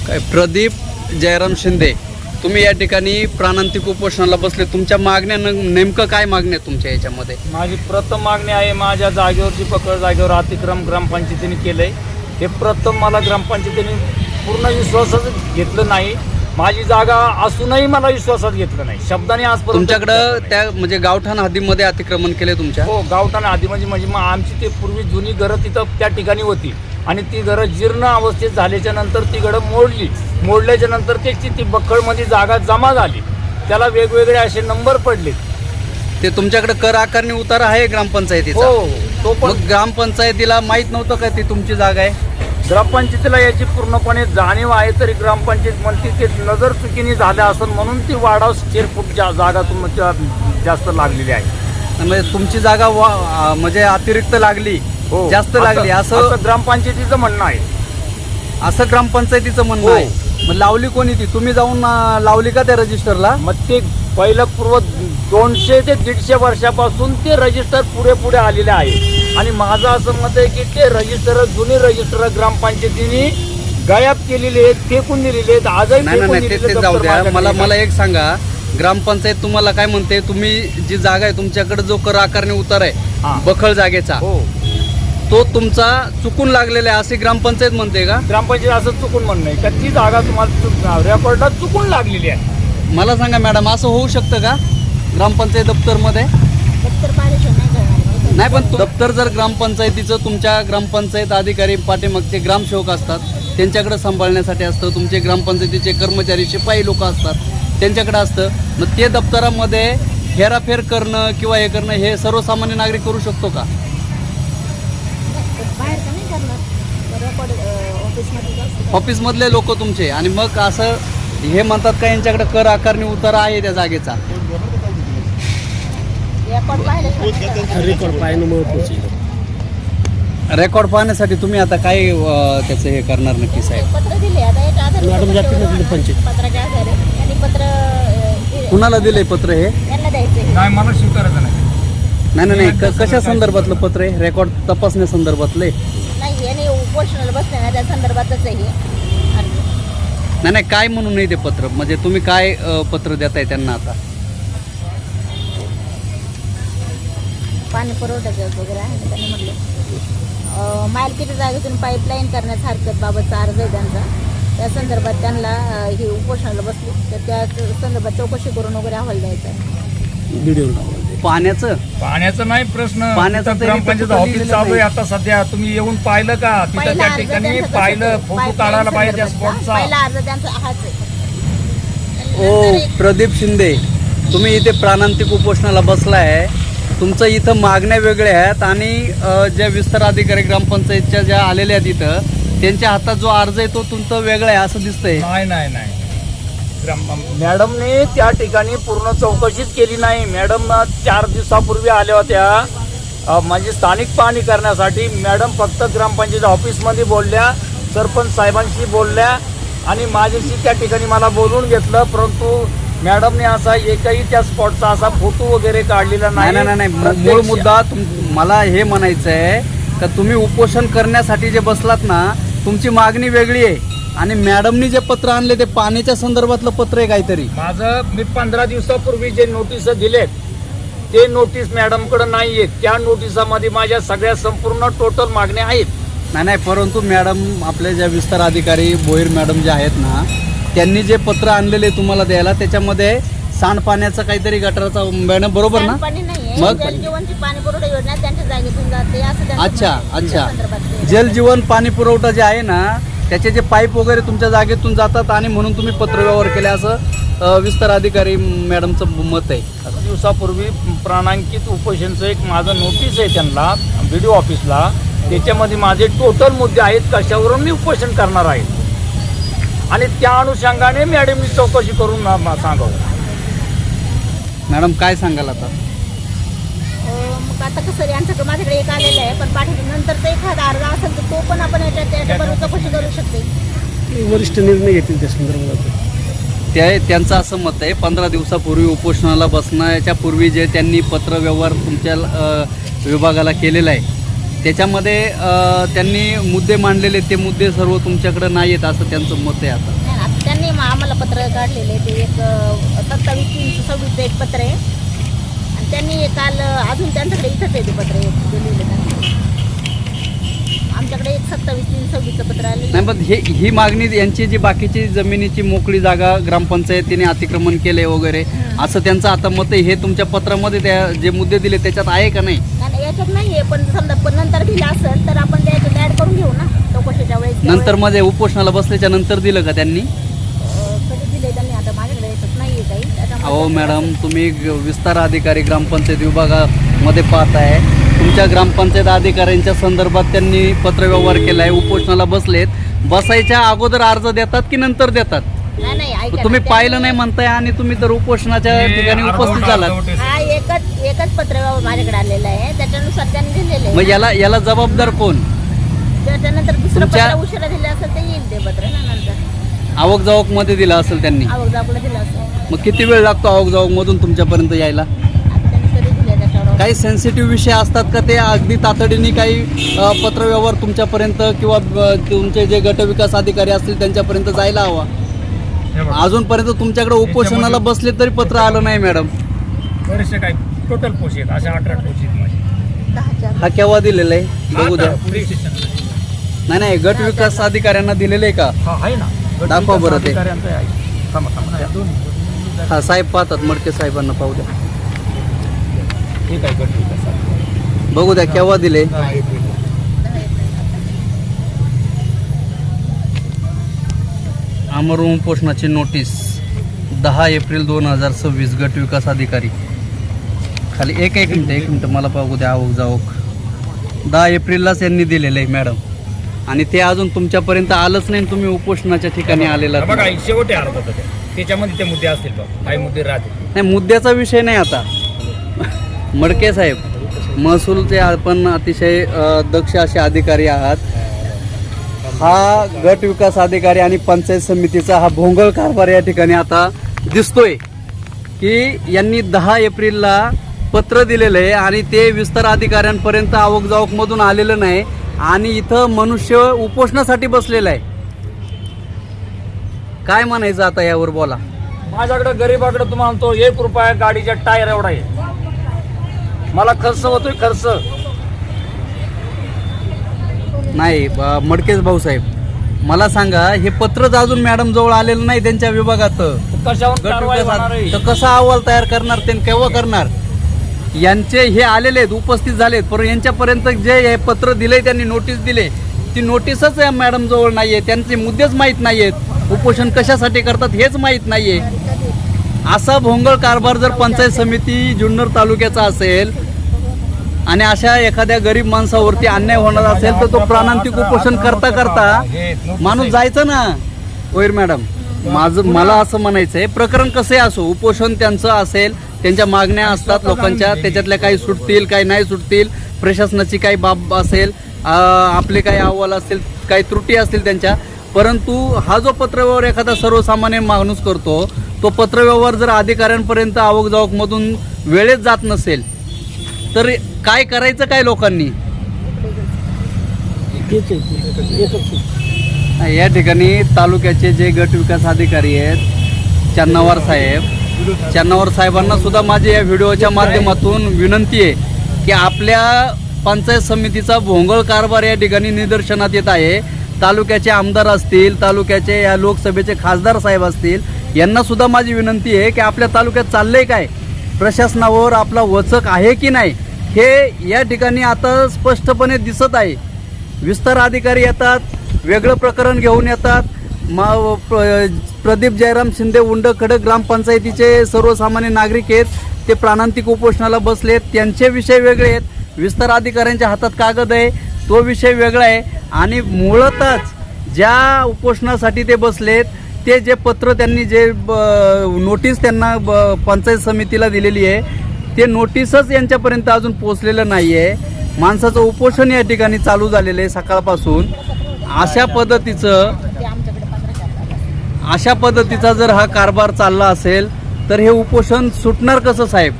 काय प्रदीप जयराम शिंदे, तुम्ही या ठिकाणी प्राणांतिक उपोषणाला बसले. तुमच्या मागण्या नेमकं काय मागण्या तुमच्या याच्यामध्ये? माझी प्रथम मागणी आहे, माझ्या जागेवरची पकड जागेवर अतिक्रम ग्रामपंचायतीने केलंय. हे प्रथम मला ग्रामपंचायतीने पूर्ण विश्वासात घेतलं नाही. माझी जागा असूनही मला विश्वासात घेतलं नाही. शब्दाने आजपर्यंत तुमच्याकडं त्या म्हणजे गावठाण हद्दीमध्ये अतिक्रमण केले तुमच्या? हो, गावठाण हद्दीमध्ये म्हणजे मग आमची ते पूर्वी जुनी घरं तिथं त्या ठिकाणी होती आणि ती घरं जीर्ण अवस्थेत झाल्याच्या नंतर ती घरं मोडल्याच्या नंतर त्याची ती बक्कळमध्ये जागा जमा झाली. त्याला वेगवेगळे असे नंबर पडले. ते तुमच्याकडे कर आकारणी उतारा आहे ग्रामपंचायतीचा? हो, तो पण मग ग्रामपंचायतीला माहित नव्हतं का ती तुमची जागा आहे? ग्रामपंचायतीला याची पूर्णपणे जाणीव आहे, तरी ग्रामपंचायत म्हणते ते नजर चुकीने झालं असं म्हणून ती वाढाव स्क्वेअर फूट जागा तुमच्या जास्त लागलेली आहे. म्हणजे तुमची जागा म्हणजे अतिरिक्त लागली, हो, जास्त लागली असं ग्रामपंचायतीचं म्हणणं आहे. असं ग्रामपंचायतीचं म्हणणं आहे. मग लावली कोणी ती? तुम्ही जाऊन लावली का त्या रजिस्टरला? मग ते पहिलं पूर्व 200 ते 150 वर्षापासून ते रजिस्टर पुढे आलेले आहे आणि माझं असं मत आहे की ते रजिस्टर जुने रजिस्टर ग्रामपंचायतीने गायब केलेले आहेत, फेकून दिलेले आहेत. आजही नाही ते जाऊ द्या. मला एक सांगा, ग्रामपंचायत तुम्हाला काय म्हणते? तुम्ही जी जागा आहे तुमच्याकडे जो कर आकारणी उतार आहे बखळ जागेचा, हो, तो तुमचा चुकून लागलेला आहे असे ग्रामपंचायत म्हणते का? ग्रामपंचायत असं चुकून म्हणणं आहे का ती जागा तुम्हाला रेकॉर्डात चुकून लागलेली आहे? मला सांगा मॅडम, असं होऊ शकतं का ग्रामपंचायत दप्तरमध्ये? नाही, पण दप्तर जर ग्रामपंचायतीचं तुमच्या ग्रामपंचायत अधिकारी पाठीमागचे ग्रामसेवक असतात त्यांच्याकडे सांभाळण्यासाठी असतं. तुमचे ग्रामपंचायतीचे कर्मचारी शिपाई लोक असतात त्यांच्याकडे असतं. मग ते दप्तरामध्ये हेराफेर करणं किंवा हे करणं हे सर्वसामान्य नागरिक करू शकतो का? ऑफिसमधले लोक तुमचे, आणि मग असं हे म्हणतात का यांच्याकडे कर आकारणी उतारा आहे त्या जागेचा? रेकॉर्ड पाहण्यासाठी तुम्ही आता काय त्याचं हे करणार नक्की साहेब? कुणाला दिले पत्र? हे नाही, मला स्वीकारायचं नाही. नाही कशा संदर्भातलं पत्र आहे? रेकॉर्ड तपासण्या संदर्भातले? नाही काय म्हणून नाही ते पत्र? म्हणजे तुम्ही काय पत्र देताय त्यांना आता? पाणी पुरवठ्याचं वगैरे आहे. त्यांनी म्हटलं मालकीच्या जागेतून पाईपलाईन करण्याच्या हरकतबाबतचा अर्ज आहे त्यांचा. त्या संदर्भात त्यांना हे उपोषणाला बसले तर त्या संदर्भात चौकशी करून वगैरे अहवाल द्यायचा आहे. पाण्याचं नाही प्रश्न. पाण्याचा ग्रामपंचायत ऑफिस चालू आहे आता सध्या. तुम्ही येऊन पाहिलं का? तिथं त्या ठिकाणी पाहिलं, फोटो काढायला पाहिजे त्या स्पॉटचा. पहिला अर्ज त्यांचा हाच आहे. ओ प्रदीप शिंदे, तुम्ही इथे प्राणांतिक उपोषणाला बसलाय. तुमचं इथं मागण्या वेगळ्या आहेत आणि ज्या विस्तार अधिकारी ग्रामपंचायतच्या ज्या आलेल्या आहेत इथं त्यांच्या हातात जो अर्ज आहे तो तुमचा वेगळा आहे असं दिसतंय. नाही मॅडमने त्या ठिकाणी पूर्ण चौकशीच केली नाही. मॅडम 4 दिवसापूर्वी आल्या होत्या म्हणजे स्थानिक पाहणी करण्यासाठी. मॅडम फक्त ग्रामपंचायत ऑफिसमध्ये बोलल्या, सरपंच साहेबांशी बोलल्या आणि माझ्याशी त्या ठिकाणी मला बोलून घेतलं. परंतु मॅडमने असा एकही त्या स्पॉटचा असा फोटो वगैरे काढलेला नाही. मूळ मुद्दा मला हे म्हणायचं आहे का तुम्ही उपोषण करण्यासाठी जे बसलात ना, तुमची मागणी वेगळी आहे आणि मॅडमनी जे पत्र आणले ते पाण्याच्या संदर्भातलं पत्र आहे काहीतरी. मी 15 दिवसापूर्वी जे नोटीस दिलेत ते नोटीस मॅडमकडे नाही आहेत. त्या नोटिसामध्ये माझ्या सगळ्या संपूर्ण टोटल मागण्या आहेत. नाही परंतु मॅडम आपले ज्या विस्तार अधिकारी भोईर मॅडम जे आहेत ना, त्यांनी जे पत्र आणलेले तुम्हाला द्यायला त्याच्यामध्ये सांडपाण्याचं काहीतरी गटाराचा मॅडम बरोबर ना? मग जलजीवनची पाणी पुरवठा योजना त्यांच्या जागेतून जाते असं. अच्छा. जलजीवन पाणी पुरवठा जे आहे ना त्याचे जे पाईप वगैरे तुमच्या जागेतून जातात आणि म्हणून तुम्ही पत्रव्यवहार केले असं विस्तार अधिकारी मॅडमचं मत आहे. दिवसापूर्वी प्राणांकित उपोषणचं एक माझं नोटीस आहे त्यांना व्हिडिओ ऑफिसला. त्याच्यामध्ये माझे टोटल मुद्दे आहेत कशावरून मी उपोषण करणार आहे आणि त्या अनुषंगाने मॅडमनी चौकशी करून सांगावं. मॅडम काय सांगाल आता? मग आता कसं यांच्याकडे माझ्याकडे एक आलेलं आहे, पण पाठीनंतरचा एखादा अर्ज असेल तर तो पण आपण याच्याबरोबर चौकशी करू शकते. वरिष्ठ निर्णय घेतील त्या संदर्भात. त्यांचं असं मत आहे 15 दिवसापूर्वी उपोषणाला बसण्याच्या पूर्वी जे त्यांनी पत्रव्यवहार तुमच्या विभागाला केलेला आहे त्याच्यामध्ये त्यांनी मुद्दे मांडलेले ते मुद्दे सर्व तुमच्याकडे नाही आहेत असं त्यांचं मत आहे आता. नाही, आता त्यांनी आम्हाला पत्र काढलेले ते एक 27/3/26 एक पत्र आहे आणि त्यांनी काल अजून त्यांच्याकडे इथंच आहे ते पत्र एक दिलेलं त्यांनी. आमच्याकडे एक 27/3/26 पत्र आले. नाही पण ही मागणी यांची जी बाकीची जमिनीची मोकळी जागा ग्रामपंचायतीने अतिक्रमण केले वगैरे असं त्यांचं आता मत आहे. हे तुमच्या पत्रामध्ये त्या जे मुद्दे दिले त्याच्यात आहे का नाही? नाही, याच्यात नाही आहे, पण समजा पण नंतर दिलं असेल तर आपण त्याच्यात ॲड करून घेऊ ना चौकशीच्या वेळेस. नंतर मध्ये उपोषणाला बसल्याच्या नंतर दिलं का त्यांनी? कधी दिले त्यांनी, आता माझ्याकडे याच्यात नाही आहे काही. अहो मॅडम, तुम्ही विस्तार अधिकारी ग्रामपंचायत विभागामध्ये पाहताय, तुमच्या ग्रामपंचायत अधिकाऱ्यांच्या संदर्भात त्यांनी पत्रव्यवहार केलाय, उपोषणाला बसलेत. बसायच्या अगोदर अर्ज देतात की नंतर देतात? नाही, ऐका ना, तुम्ही पाहिलं नाही म्हणताय आणि तुम्ही तर उपोषणाच्या ठिकाणी उपस्थित झालात. हा एकच पत्र माझ्याकडे आलेलं आहे, त्याच्यानुसार त्यांनी दिलेलं आहे. मग याला जबाबदार कोण? त्याच्यानंतर दुसरं तुमच्या- पत्र उशिरा दिलं असेल ते येईल ते पत्र ना नंतर. आवक जावक मध्ये दिलं असेल त्यांनी. आवक जावकला दिलं असेल. मग किती वेळ लागतो आवक जावक मधून तुमच्यापर्यंत यायला? आता त्यांनी कधी दिले त्याच्यावर. काही सेन्सिटिव्ह विषय असतात का ते अगदी तातडीने काही पत्रव्यवहार तुमच्यापर्यंत किंवा तुमचे जे गटविकास अधिकारी असतील त्यांच्यापर्यंत जायला हवा? अजूनपर्यंत तुमच्याकडे उपोषणाला बसले तरी पत्र आलं नाही मॅडम. बरेचसे काय टोटल पोशी आहेत, अशा 18 पोशी आहेत. 10च्या. हा केव्हा दिलेला आहे बघू द्या. पोलीस स्टेशन नाही गट विकास अधिकाऱ्यांना दिलेले आहे का? हा आहे ना, गट दाखवा बरं ते. अधिकाऱ्यांचं आहे. थांबा. हा साहेब पाहतात, मडके साहेबांना पाहू द्या, ठीक आहे, गट विकास बघू द्या केव्हा दिले. आमरण उपोषणाची नोटीस 10 एप्रिल 2026 गट विकास अधिकारी. खाली एक मिनिट मला पाहू द्या. आवक जावक 10 एप्रिललाच यांनी दिलेलं आहे मॅडम, आणि ते अजून तुमच्यापर्यंत आलंच नाही. तुम्ही उपोषणाच्या ठिकाणी आलेला बघा, शेवटी अर्ज होता त्याच्यामध्ये ते मुद्दे असतील बघ, काही मुद्दे राहतील. नाही, मुद्द्याचा विषय नाही आता. मडके साहेब, महसूलचे आपण अतिशय दक्ष असे अधिकारी आहात. हा गट विकास अधिकारी आणि पंचायत समितीचा हा भोंगळ कारभार या ठिकाणी आता दिसतोय की यांनी 10 एप्रिलला पत्र दिलेलं आहे आणि ते विस्तार अधिकाऱ्यांपर्यंत आवक जावक मधून आलेलं नाही आणि इथं मनुष्य उपोषणासाठी बसलेला आहे. काय म्हणायचं आता यावर बोला. माझ्याकडे गरीबाकडे तुम्हाला तो 1 रुपया गाडीच्या टायर एवढा आहे. मला खर्च होतोय, खर्च नाही. मडकेच भाऊसाहेब, मला सांगा, हे पत्रच अजून मॅडम जवळ आलेलं नाही त्यांच्या विभागात. कशावर गट कारवाई विकास होणार आहे? तर कसा अहवाल तयार करणार ते, केव्हा करणार? यांचे हे आलेले आहेत, उपस्थित झालेत, पण यांच्यापर्यंत जे हे पत्र दिले, त्यांनी नोटीस दिले, ती नोटीसच या मॅडम जवळ नाहीये. त्यांचे मुद्देच माहीत नाहीयेत, उपोषण कशासाठी करतात हेच माहीत नाहीये. असा भोंगळ कारभार जर पंचायत समिती जुन्नर तालुक्याचा असेल आणि अशा एखाद्या गरीब माणसावरती अन्याय होणार असेल तर तो प्राणांतिक उपोषण करता करता माणूस जायचं ना. ओयर मॅडम, मला असं म्हणायचं आहे, प्रकरण कसे असो, उपोषण त्यांचं असेल, त्यांच्या मागण्या असतात लोकांच्या, त्याच्यातल्या काही सुटतील, काही नाही सुटतील, प्रशासनाची काही बाब असेल, आपले काही अहवाल असतील, काही त्रुटी असतील त्यांच्या, परंतु हा जो पत्रव्यवहार एखादा सर्वसामान्य माणूस करतो, तो पत्रव्यवहार जर अधिकाऱ्यांपर्यंत आवक जावक मधून वेळेत जात नसेल तर काय करायचं काय लोकांनी? या ठिकाणी तालुक्याचे जे गट विकास अधिकारी आहेत, चन्नावर साहेबांना सुद्धा माझी या व्हिडिओच्या माध्यमातून विनंती आहे की आपल्या पंचायत समितीचा भोंगळ कारभार या ठिकाणी निदर्शनात येत आहे. तालुक्याचे आमदार असतील, तालुक्याचे या लोकसभेचे खासदार साहेब असतील, यांना सुद्धा माझी विनंती आहे की आपल्या तालुक्यात चाललंय काय, प्रशासनावर आपला वचक आहे की नाही, हे या ठिकाणी आता स्पष्टपणे दिसत आहे. विस्तार अधिकारी येतात, वेगळं प्रकरण घेऊन येतात. प्रदीप जयराम शिंदे उंडखडक ग्रामपंचायतीचे सर्वसामान्य नागरिक आहेत, ते प्राणांतिक उपोषणाला बसलेत, त्यांचे विषय वेगळे आहेत. विस्तार अधिकाऱ्यांच्या हातात कागद आहे, तो विषय वेगळा आहे. आणि मुळातच ज्या उपोषणासाठी ते बसलेत, ते जे पत्र त्यांनी जे नोटीस त्यांना पंचायत समितीला दिलेली आहे, ते नोटीसच यांच्यापर्यंत अजून पोहोचलेलं नाही आहे. माणसाचं उपोषण या ठिकाणी चालू झालेलं आहे सकाळपासून. अशा पद्धतीचा जर हा कारभार चालला असेल तर हे उपोषण सुटणार कसं साहेब?